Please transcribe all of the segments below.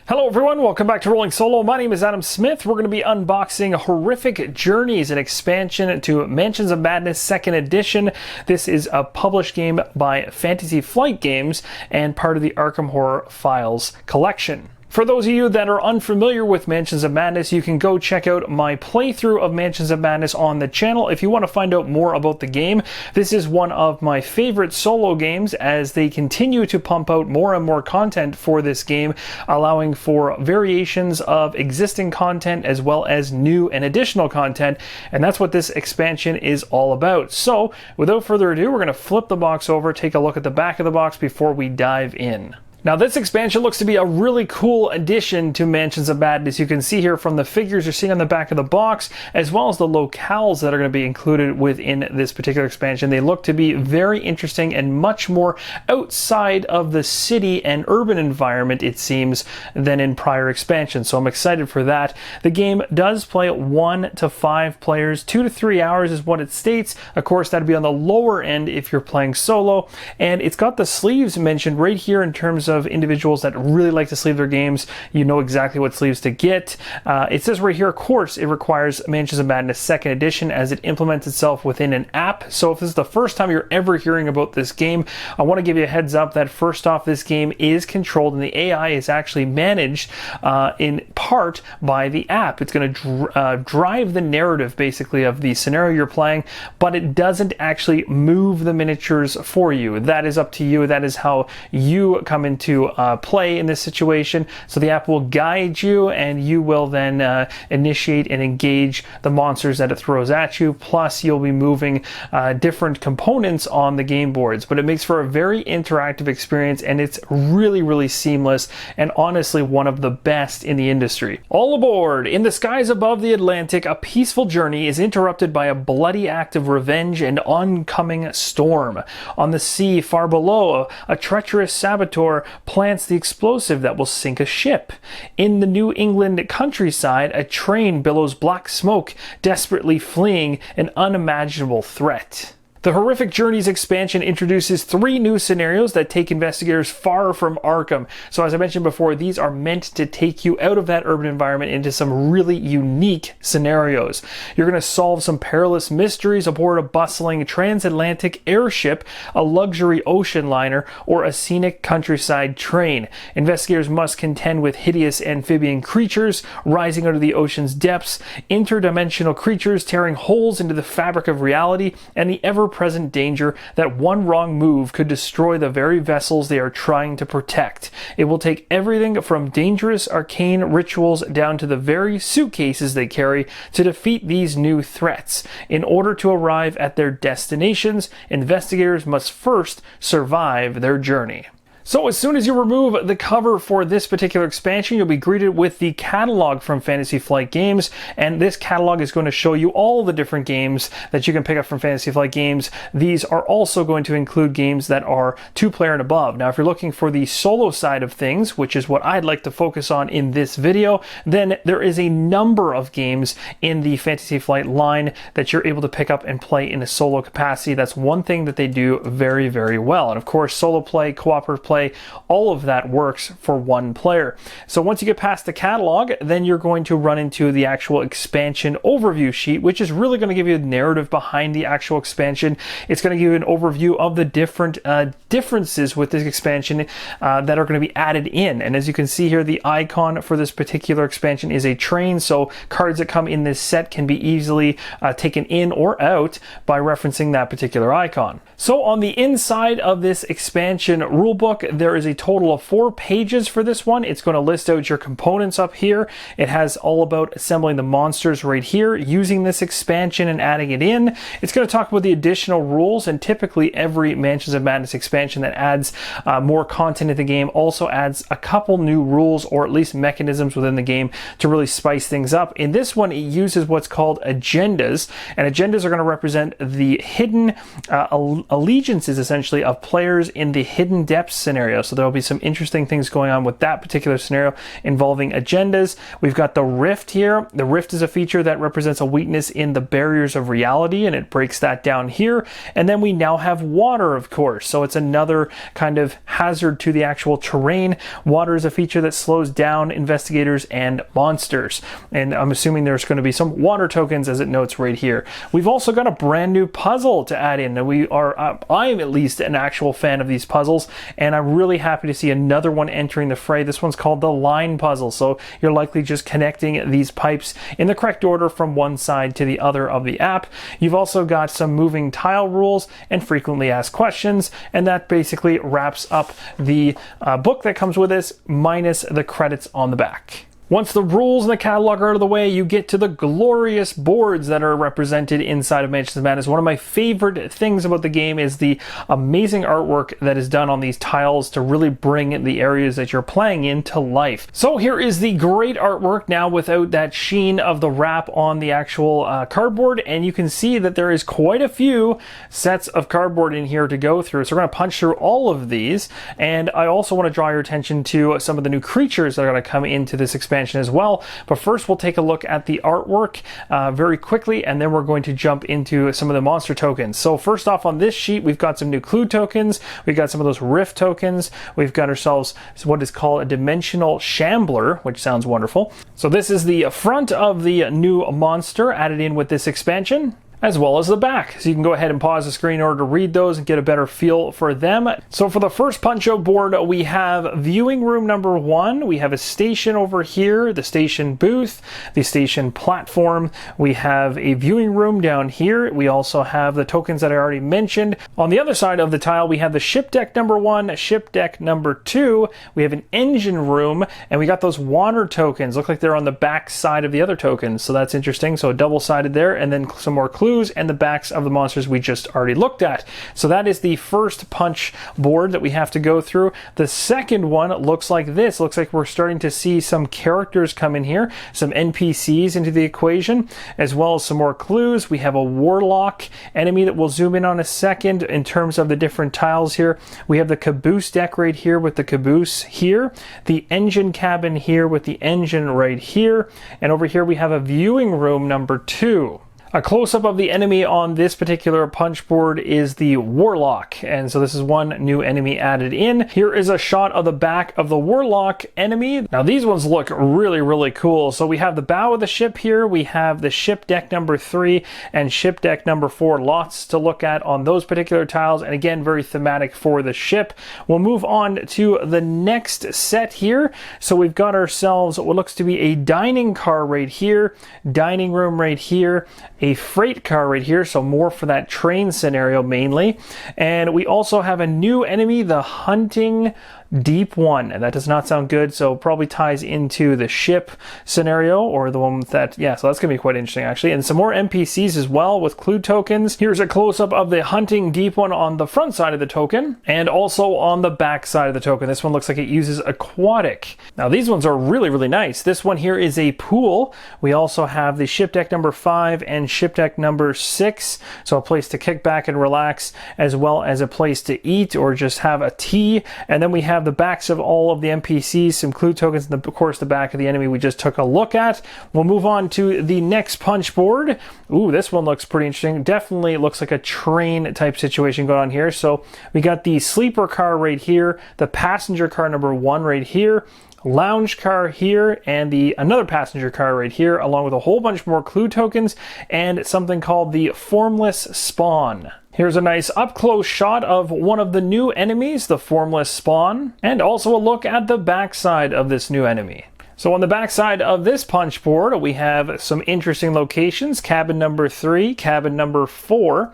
Hello everyone, welcome back to Rolling Solo. My name is Adam Smith. We're going to be unboxing Horrific Journeys, an expansion to Mansions of Madness 2nd Edition. This is a published game by Fantasy Flight Games and part of the Arkham Horror Files collection. For those of you that are unfamiliar with Mansions of Madness, you can go check out my playthrough of Mansions of Madness on the channel if you want to find out more about the game. This is one of my favorite solo games as they continue to pump out more and more content for this game, allowing for variations of existing content as well as new and additional content, and that's what this expansion is all about. So, without further ado, we're going to flip the box over, take a look at the back of the box before we dive in. Now this expansion looks to be a really cool addition to Mansions of Madness. You can see here from the figures you're seeing on the back of the box, as well as the locales that are going to be included within this particular expansion. They look to be very interesting and much more outside of the city and urban environment, it seems, than in prior expansions. So I'm excited for that. The game does play 1 to 5 players. 2 to 3 hours is what it states. Of course, that'd be on the lower end if you're playing solo. And it's got the sleeves mentioned right here in terms of individuals that really like to sleeve their games. You know exactly what sleeves to get. It says right here, of course, it requires Mansions of Madness 2nd Edition as it implements itself within an app. So if this is the first time you're ever hearing about this game, I want to give you a heads up that first off, this game is controlled and the AI is actually managed in part by the app. It's going to drive the narrative basically of the scenario you're playing, but it doesn't actually move the miniatures for you. That is up to you. That is how you come into play in this situation. So the app will guide you and you will then initiate and engage the monsters that it throws at you. Plus you'll be moving different components on the game boards, but it makes for a very interactive experience and it's really, really seamless and honestly one of the best in the industry. All aboard! In the skies above the Atlantic, a peaceful journey is interrupted by a bloody act of revenge and oncoming storm. On the sea far below, a treacherous saboteur plants the explosive that will sink a ship. In the New England countryside, a train billows black smoke, desperately fleeing an unimaginable threat. The Horrific Journeys expansion introduces 3 new scenarios that take investigators far from Arkham. So as I mentioned before, these are meant to take you out of that urban environment into some really unique scenarios. You're going to solve some perilous mysteries aboard a bustling transatlantic airship, a luxury ocean liner, or a scenic countryside train. Investigators must contend with hideous amphibian creatures rising out of the ocean's depths, interdimensional creatures tearing holes into the fabric of reality, and the ever-present danger that one wrong move could destroy the very vessels they are trying to protect. It will take everything from dangerous arcane rituals down to the very suitcases they carry to defeat these new threats. In order to arrive at their destinations, investigators must first survive their journey. So as soon as you remove the cover for this particular expansion, you'll be greeted with the catalog from Fantasy Flight Games, and this catalog is going to show you all the different games that you can pick up from Fantasy Flight Games. These are also going to include games that are 2-player and above. Now, if you're looking for the solo side of things, which is what I'd like to focus on in this video, then there is a number of games in the Fantasy Flight line that you're able to pick up and play in a solo capacity. That's one thing that they do very, very well. And of course, solo play, cooperative play, all of that works for one player. So once you get past the catalog, then you're going to run into the actual expansion overview sheet, which is really going to give you the narrative behind the actual expansion. It's going to give you an overview of the different differences with this expansion that are going to be added in. And as you can see here, the icon for this particular expansion is a train, so cards that come in this set can be easily taken in or out by referencing that particular icon. So on the inside of this expansion rulebook, there is a total of 4 pages for this one. It's going to list out your components up here. It has all about assembling the monsters right here, using this expansion and adding it in. It's going to talk about the additional rules, and typically every Mansions of Madness expansion that adds more content in the game also adds a couple new rules or at least mechanisms within the game to really spice things up. In this one, it uses what's called agendas, and agendas are going to represent the hidden allegiances essentially of players in the hidden depths scenario. So there'll be some interesting things going on with that particular scenario involving agendas. We've got the rift here. The rift is a feature that represents a weakness in the barriers of reality, and it breaks that down here. And then we now have water, of course. So it's another kind of hazard to the actual terrain. Water is a feature that slows down investigators and monsters. And I'm assuming there's going to be some water tokens, as it notes right here. We've also got a brand new puzzle to add in. And I'm at least an actual fan of these puzzles, and I'm really happy to see another one entering the fray. This one's called the line puzzle. So you're likely just connecting these pipes in the correct order from one side to the other of the app. You've also got some moving tile rules and frequently asked questions, and that basically wraps up the book that comes with this, minus the credits on the back. Once the rules and the catalog are out of the way, you get to the glorious boards that are represented inside of Mansions of Madness. One of my favorite things about the game is the amazing artwork that is done on these tiles to really bring the areas that you're playing in to life. So here is the great artwork now without that sheen of the wrap on the actual cardboard, and you can see that there is quite a few sets of cardboard in here to go through. So we're going to punch through all of these, and I also want to draw your attention to some of the new creatures that are going to come into this expansion as well. But first we'll take a look at the artwork very quickly, and then we're going to jump into some of the monster tokens. So first off, on this sheet we've got some new clue tokens, we've got some of those rift tokens, we've got ourselves what is called a dimensional shambler, which sounds wonderful. So this is the front of the new monster added in with this expansion, as well as the back. So you can go ahead and pause the screen in order to read those and get a better feel for them. So for the first punch-out board, we have viewing room number 1. We have a station over here, the station booth, the station platform. We have a viewing room down here. We also have the tokens that I already mentioned. On the other side of the tile, we have the ship deck number 1, ship deck number 2. We have an engine room, and we got those water tokens. Look like they're on the back side of the other tokens. So that's interesting. So double-sided there, and then some more clues and the backs of the monsters we just already looked at. So that is the first punch board that we have to go through. The second one looks like this. Looks like we're starting to see some characters come in here, some NPCs into the equation, as well as some more clues. We have a warlock enemy that we'll zoom in on a second in terms of the different tiles here. We have the caboose deck right here with the caboose here, the engine cabin here with the engine right here, and over here we have a viewing room number 2. A close-up of the enemy on this particular punch board is the Warlock, and so this is one new enemy added in. Here is a shot of the back of the Warlock enemy. Now these ones look really, really cool. So we have the bow of the ship here, we have the ship deck number 3 and ship deck number 4. Lots to look at on those particular tiles, and again, very thematic for the ship. We'll move on to the next set here. So we've got ourselves what looks to be a dining car right here, dining room right here, a freight car right here, so more for that train scenario mainly. And we also have a new enemy, the hunting deep one, and that does not sound good, so probably ties into the ship scenario, or the one with that, yeah, so that's gonna be quite interesting actually. And some more NPCs as well with clue tokens. Here's a close-up of the hunting deep one on the front side of the token, and also on the back side of the token. This one looks like it uses aquatic. Now these ones are really, really nice. This one here is a pool. We also have the ship deck number 5 and ship deck number 6, so a place to kick back and relax, as well as a place to eat or just have a tea. And then we have the backs of all of the NPCs, some clue tokens, and of course the back of the enemy we just took a look at. We'll move on to the next punch board. Ooh, this one looks pretty interesting. Definitely looks like a train type situation going on here. So we got the sleeper car right here, the passenger car number 1 right here, lounge car here, and another passenger car right here, along with a whole bunch more clue tokens and something called the formless spawn. Here's a nice up-close shot of one of the new enemies, the formless spawn, and also a look at the backside of this new enemy. So on the backside of this punch board, we have some interesting locations: cabin number 3, cabin number 4.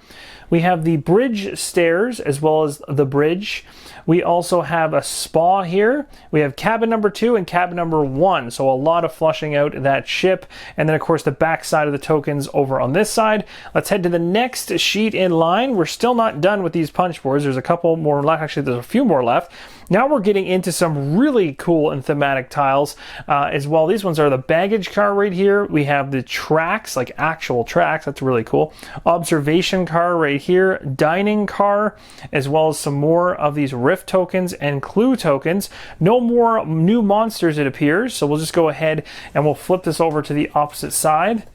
We have the bridge stairs as well as the bridge. We also have a spa here. We have cabin number 2 and cabin number 1. So a lot of flushing out that ship. And then of course the back side of the tokens over on this side. Let's head to the next sheet in line. We're still not done with these punch boards. There's a couple more left. Actually, there's a few more left. Now we're getting into some really cool and thematic tiles as well. These ones are the baggage car right here. We have the tracks, like actual tracks. That's really cool. Observation car right here, dining car, as well as some more of these rift tokens and clue tokens. No more new monsters, it appears, so we'll just go ahead and we'll flip this over to the opposite side.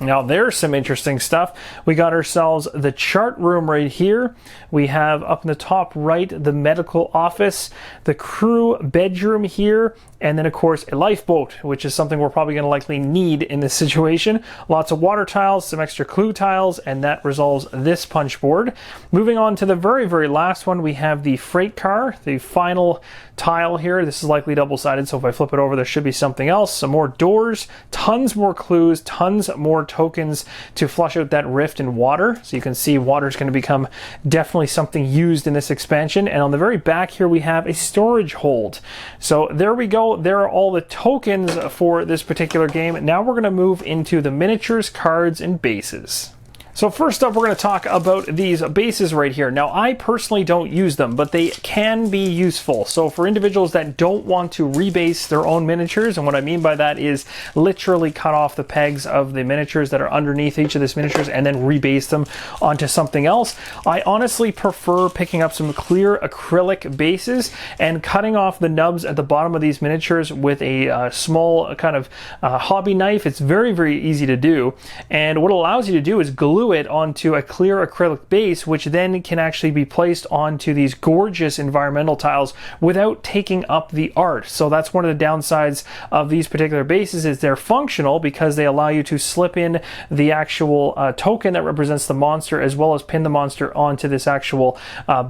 Now there's some interesting stuff. We got ourselves the chart room right here. We have up in the top right the medical office, the crew bedroom here, and then of course a lifeboat, which is something we're probably going to likely need in this situation. Lots of water tiles, some extra clue tiles, and that resolves this punch board. Moving on to the very last one, we have the freight car, the final tile here. This is likely double-sided, so if I flip it over there should be something else. Some more doors, tons more clues, tons more tokens to flush out that rift in water. So you can see water is going to become definitely something used in this expansion. And on the very back here we have a storage hold. So there we go. There are all the tokens for this particular game. Now we're going to move into the miniatures, cards, and bases. So first up, we're going to talk about these bases right here. Now, I personally don't use them, but they can be useful. So for individuals that don't want to rebase their own miniatures, and what I mean by that is literally cut off the pegs of the miniatures that are underneath each of these miniatures and then rebase them onto something else, I honestly prefer picking up some clear acrylic bases and cutting off the nubs at the bottom of these miniatures with a small kind of hobby knife. It's very easy to do. And what it allows you to do is glue it onto a clear acrylic base, which then can actually be placed onto these gorgeous environmental tiles without taking up the art. So that's one of the downsides of these particular bases, is they're functional because they allow you to slip in the actual token that represents the monster, as well as pin the monster onto this actual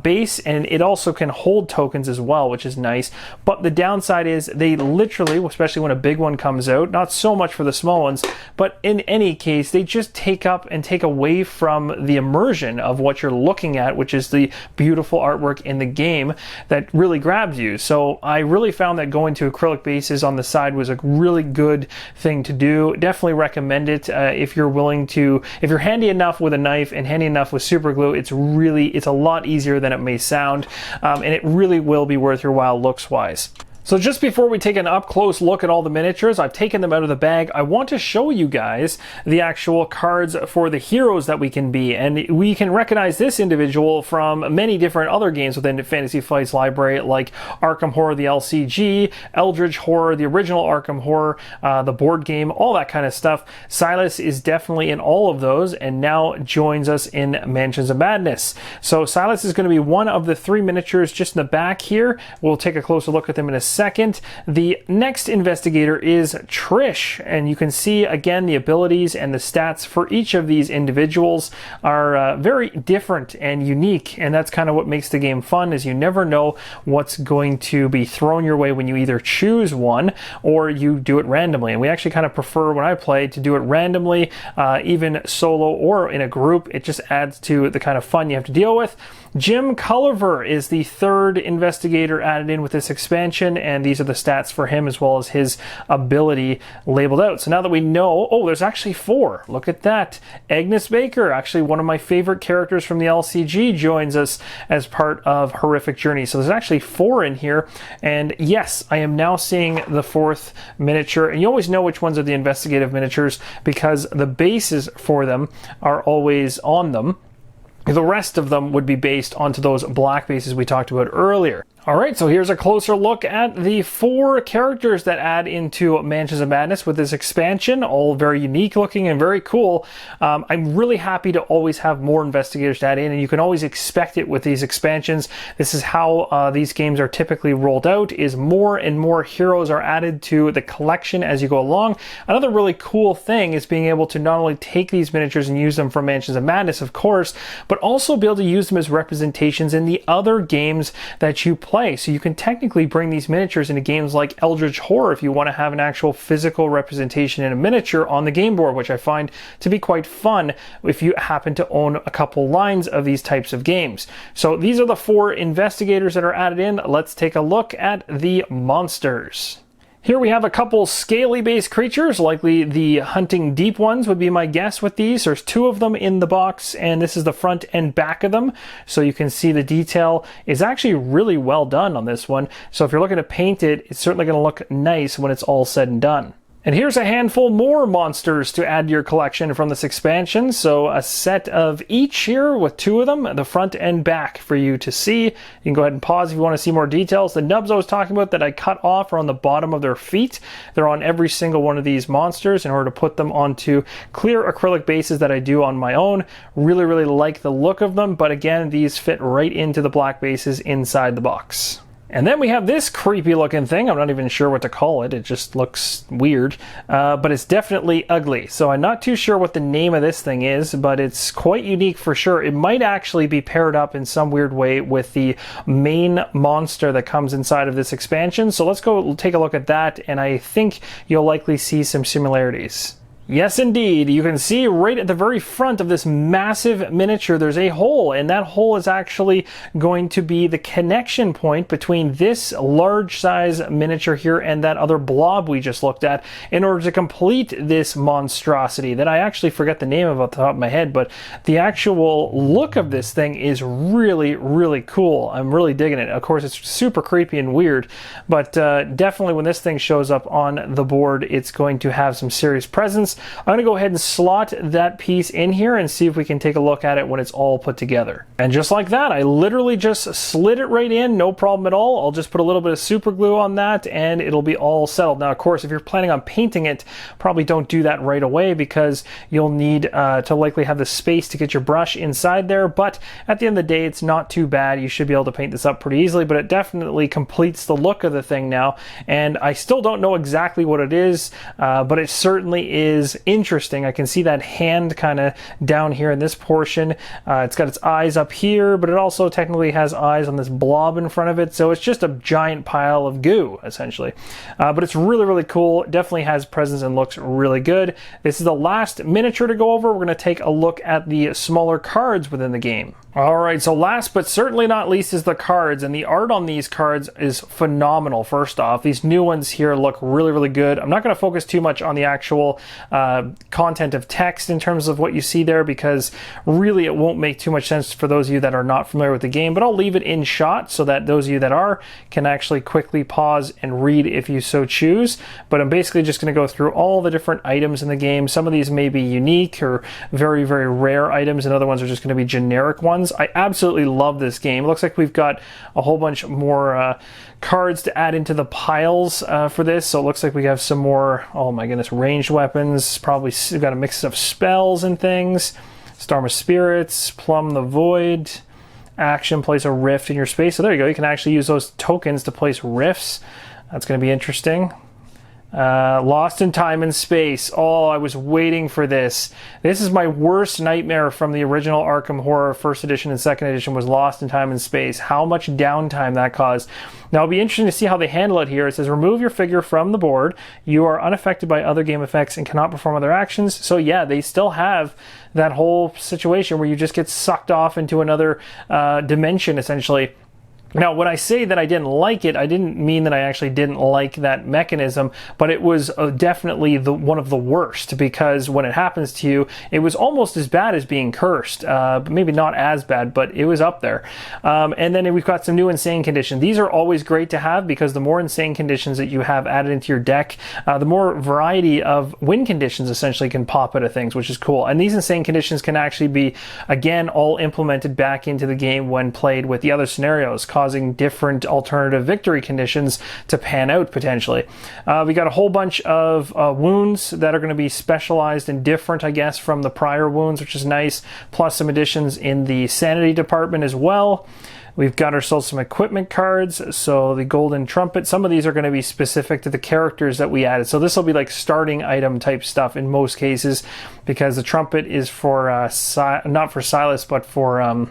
base, and it also can hold tokens as well, which is nice. But the downside is they literally, especially when a big one comes out, not so much for the small ones, but in any case, they just take up and take away from the immersion of what you're looking at, which is the beautiful artwork in the game that really grabs you. So I really found that going to acrylic bases on the side was a really good thing to do. Definitely recommend it if you're willing to, if you're handy enough with a knife and handy enough with super glue. It's a lot easier than it may sound, and it really will be worth your while looks wise. So just before we take an up-close look at all the miniatures, I've taken them out of the bag. I want to show you guys the actual cards for the heroes that we can be. And we can recognize this individual from many different other games within Fantasy Flight's library, like Arkham Horror, the LCG, Eldritch Horror, the original Arkham Horror, the board game, all that kind of stuff. Silas is definitely in all of those and now joins us in Mansions of Madness. So Silas is going to be one of the 3 miniatures just in the back here. We'll take a closer look at them in a second. The next investigator is Trish, and you can see again the abilities and the stats for each of these individuals are very different and unique, and that's kind of what makes the game fun, is you never know what's going to be thrown your way when you either choose one or you do it randomly. And we actually kind of prefer, when I play, to do it randomly, even solo or in a group. It just adds to the kind of fun you have to deal with. Jim Culliver is the 3rd investigator added in with this expansion, and these are the stats for him as well as his ability labeled out. So now that we know, oh, there's actually 4. Look at that. Agnes Baker, actually one of my favorite characters from the LCG, joins us as part of Horrific Journey. So there's actually 4 in here, and yes, I am now seeing the 4th miniature, and you always know which ones are the investigative miniatures because the bases for them are always on them. The rest of them would be based onto those black bases we talked about earlier. Alright, so here's a closer look at the 4 characters that add into Mansions of Madness with this expansion, all very unique looking and very cool. I'm really happy to always have more investigators to add in, and you can always expect it with these expansions. This is how these games are typically rolled out, is more and more heroes are added to the collection as you go along. Another really cool thing is being able to not only take these miniatures and use them for Mansions of Madness, of course, but also be able to use them as representations in the other games that you play. So you can technically bring these miniatures into games like Eldritch Horror if you want to have an actual physical representation in a miniature on the game board, which I find to be quite fun if you happen to own a couple lines of these types of games. So these are the 4 investigators that are added in. Let's take a look at the monsters. Here we have a couple scaly based creatures, likely the hunting deep ones would be my guess with these. There's 2 of them in the box, and this is the front and back of them. So you can see the detail is actually really well done on this one. So if you're looking to paint it, it's certainly going to look nice when it's all said and done. And here's a handful more monsters to add to your collection from this expansion. So a set of each here with 2 of them, the front and back for you to see. You can go ahead and pause if you want to see more details. The nubs I was talking about that I cut off are on the bottom of their feet. They're on every single one of these monsters in order to put them onto clear acrylic bases that I do on my own. Really, really like the look of them, but again, these fit right into the black bases inside the box. And then we have this creepy looking thing. I'm not even sure what to call it. It just looks weird, but it's definitely ugly. So I'm not too sure what the name of this thing is, but it's quite unique for sure. It might actually be paired up in some weird way with the main monster that comes inside of this expansion. So let's go take a look at that, and I think you'll likely see some similarities. Yes, indeed. You can see right at the very front of this massive miniature, there's a hole, and that hole is actually going to be the connection point between this large size miniature here and that other blob we just looked at in order to complete this monstrosity that I actually forget the name of off the top of my head, but the actual look of this thing is really, really cool. I'm really digging it. Of course, it's super creepy and weird, but definitely when this thing shows up on the board, it's going to have some serious presence. I'm going to go ahead and slot that piece in here and see if we can take a look at it when it's all put together. And just like that, I literally just slid it right in, no problem at all. I'll just put a little bit of super glue on that and it'll be all settled. Now, of course, if you're planning on painting it, probably don't do that right away because you'll need to likely have the space to get your brush inside there. But at the end of the day, it's not too bad. You should be able to paint this up pretty easily, but it definitely completes the look of the thing now. And I still don't know exactly what it is, but it certainly is interesting. I can see that hand kind of down here in this portion. It's got its eyes up here, but it also technically has eyes on this blob in front of it. So it's just a giant pile of goo, essentially. But it's really, really cool. It definitely has presence and looks really good. This is the last miniature to go over. We're going to take a look at the smaller cards within the game. Alright, so last but certainly not least is the cards, and the art on these cards is phenomenal. First off, these new ones here look really, really good. I'm not going to focus too much on the actual content of text in terms of what you see there because really it won't make too much sense for those of you that are not familiar with the game, but I'll leave it in shot so that those of you that are can actually quickly pause and read if you so choose. But I'm basically just going to go through all the different items in the game. Some of these may be unique or very, very rare items, and other ones are just going to be generic ones. I absolutely love this game. It looks like we've got a whole bunch more cards to add into the piles for this. So it looks like we have some more, oh my goodness, ranged weapons. Probably we've got a mix of spells and things. Storm of Spirits, Plumb the Void, Action, place a rift in your space. So there you go. You can actually use those tokens to place rifts. That's going to be interesting. Lost in Time and Space. Oh, I was waiting for this. This is my worst nightmare from the original Arkham Horror 1st edition and 2nd edition was Lost in Time and Space. How much downtime that caused. Now it'll be interesting to see how they handle it here. It says remove your figure from the board. You are unaffected by other game effects and cannot perform other actions. So yeah, they still have that whole situation where you just get sucked off into another dimension essentially. Now, when I say that I didn't like it, I didn't mean that I actually didn't like that mechanism, but it was definitely one of the worst because when it happens to you, it was almost as bad as being cursed. But maybe not as bad, but it was up there. And then we've got some new insane conditions. These are always great to have because the more insane conditions that you have added into your deck, the more variety of win conditions essentially can pop out of things, which is cool. And these insane conditions can actually be, again, all implemented back into the game when played with the other scenarios, causing different alternative victory conditions to pan out potentially. We got a whole bunch of wounds that are going to be specialized and different, I guess, from the prior wounds, which is nice, plus some additions in the sanity department as well. We've got ourselves some equipment cards, so the golden trumpet. Some of these are going to be specific to the characters that we added. So this will be like starting item type stuff in most cases, because the trumpet is for, not for Silas, but for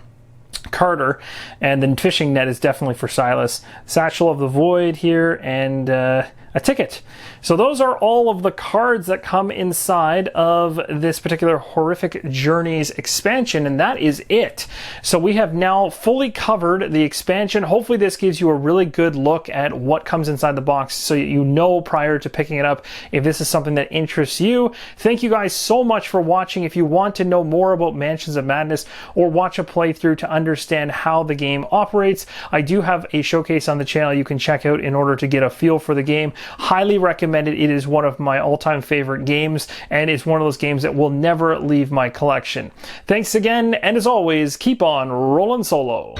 Carter, and then fishing net is definitely for Silas. Satchel of the Void here, and a ticket. So those are all of the cards that come inside of this particular Horrific Journeys expansion, and that is it. So we have now fully covered the expansion. Hopefully this gives you a really good look at what comes inside the box so you know prior to picking it up if this is something that interests you. Thank you guys so much for watching. If you want to know more about Mansions of Madness or watch a playthrough to understand how the game operates, I do have a showcase on the channel you can check out in order to get a feel for the game. Highly recommend it. It is one of my all-time favorite games, and it's one of those games that will never leave my collection. Thanks again, and as always, keep on rolling solo.